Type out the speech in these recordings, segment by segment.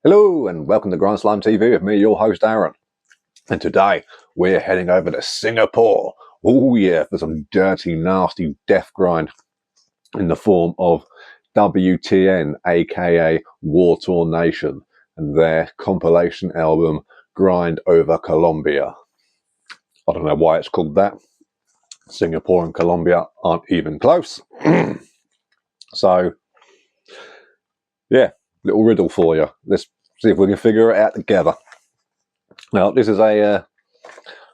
Hello and welcome to GrindslimeTV with me, your host Aaron. And today we're heading over to Singapore. Oh yeah, for some dirty, nasty Deathgrind in the form of WTN, aka Wartorn Nation, and their compilation album Grind Over Colombia. I don't know why it's called that. Singapore and Colombia aren't even close. So yeah, little riddle for you. Let's see if we can figure it out together. Now, this is a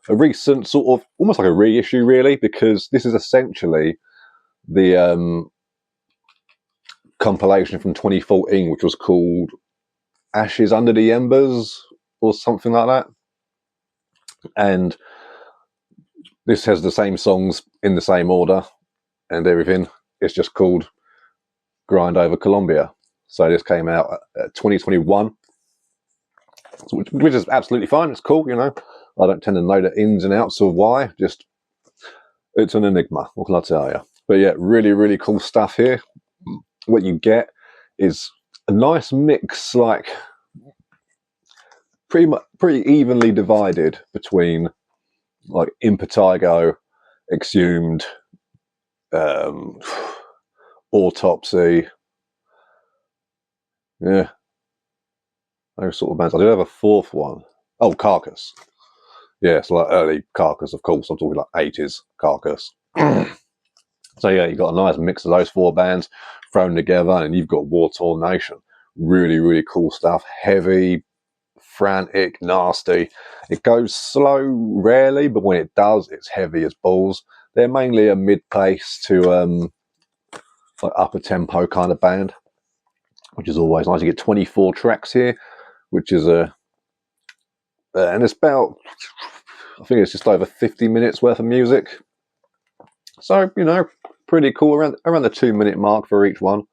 recent sort of, almost like a reissue really, because this is essentially the compilation from 2014, which was called Ashes Under the Embers or something like that. And this has the same songs in the same order and everything. It's just called Grind Over Colombia. So this came out 2021, which is absolutely fine. It's cool, you know. I don't tend to know the ins and outs of why. Just, it's an enigma. What can I tell you? But yeah, really, really cool stuff here. What you get is a nice mix, like pretty evenly divided between like Impetigo, Exhumed, Autopsy. Yeah, those sort of bands. I did have a fourth one. Oh, Carcass. Yeah, it's like early Carcass, of course. I'm talking like 80s Carcass. So yeah, you got a nice mix of those four bands thrown together, and you've got Wartorn Nation. Really, really cool stuff. Heavy, frantic, nasty. It goes slow rarely, but when it does, it's heavy as balls. They're mainly a mid-pace to like upper tempo kind of band, which is always nice. You get 24 tracks here, which is and it's about, I think it's just over 50 minutes worth of music. So, you know, pretty cool, around the 2-minute mark for each one.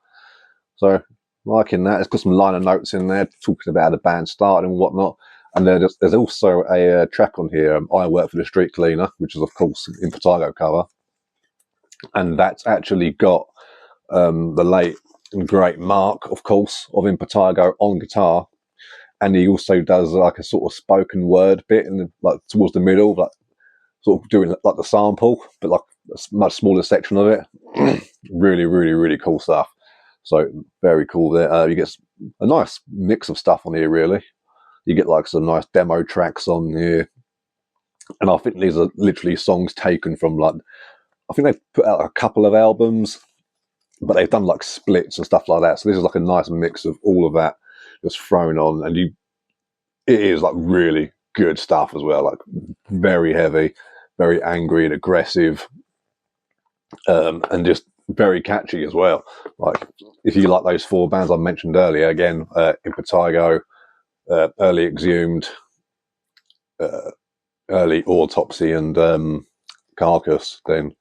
So liking that. It's got some liner notes in there talking about how the band started and whatnot. And there's also a track on here, I Work for the Street Cleaner, which is of course in Impetigo cover. And that's actually got the late and great Mark, of course, of Impetigo on guitar. And he also does like a sort of spoken word bit in the, like towards the middle, like sort of doing like the sample, but like a much smaller section of it. Really, really, really cool stuff. So very cool there. You get a nice mix of stuff on here, really. You get like some nice demo tracks on here. And I think these are literally songs taken from like, I think they've put out a couple of albums, but they've done like splits and stuff like that. So this is like a nice mix of all of that just thrown on. And it is like really good stuff as well. Like very heavy, very angry and aggressive. And just very catchy as well. Like if you like those four bands I mentioned earlier, again, Impetigo, early Exhumed, early Autopsy, and Carcass, then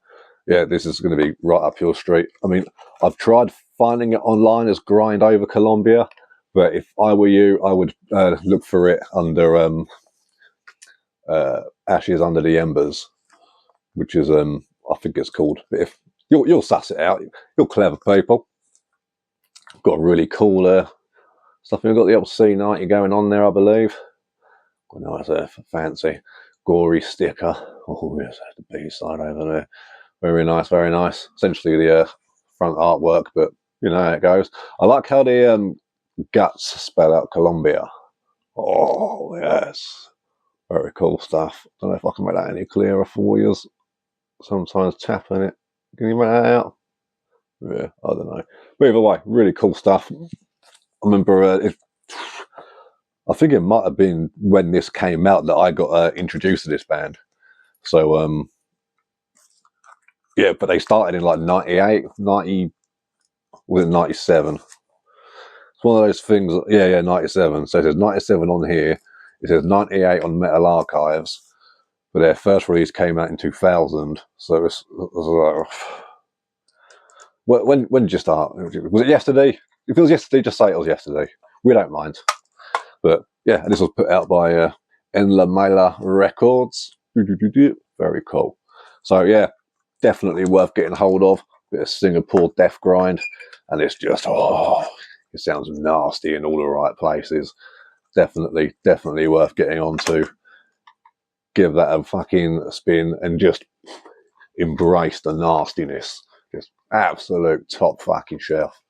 yeah, this is going to be right up your street. I mean, I've tried finding it online as Grind Over Colombia, but if I were you, I would look for it under Ashes Under the Embers, which is I think it's called. But if you'll suss it out, you're clever people. Got really cool stuff. We've got the old C90 going on there, I believe. Got a nice fancy gory sticker. Oh yes, the B side over there. Very nice, very nice. Essentially the front artwork, but you know how it goes. I like how the guts spell out Colombia. Oh yes, very cool stuff. Don't know if I can make that any clearer for you. Sometimes tapping it. Can you make that out? Yeah, I don't know. But either way, really cool stuff. I remember, I think it might have been when this came out that I got introduced to this band. So, yeah, but they started in like 98, 90, was it 97? It's one of those things, yeah, 97. So it says 97 on here. It says 98 on Metal Archives. But their first release came out in 2000. So it was when did you start? Was it yesterday? If it was yesterday, just say it was yesterday. We don't mind. But yeah, this was put out by En La Mela Records. Very cool. So yeah, definitely worth getting hold of. Bit of Singapore Deathgrind, and it's just It sounds nasty in all the right places. Definitely worth getting onto. Give that a fucking spin and just embrace the nastiness. Just absolute top fucking shelf.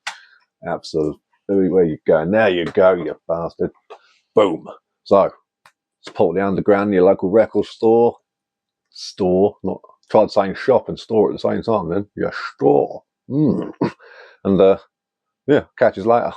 Absolutely. Where you go? There you go, you bastard. Boom. So, support the underground in your local record store. Not tried saying shop and store at the same time then. Your store. And yeah, catch us later.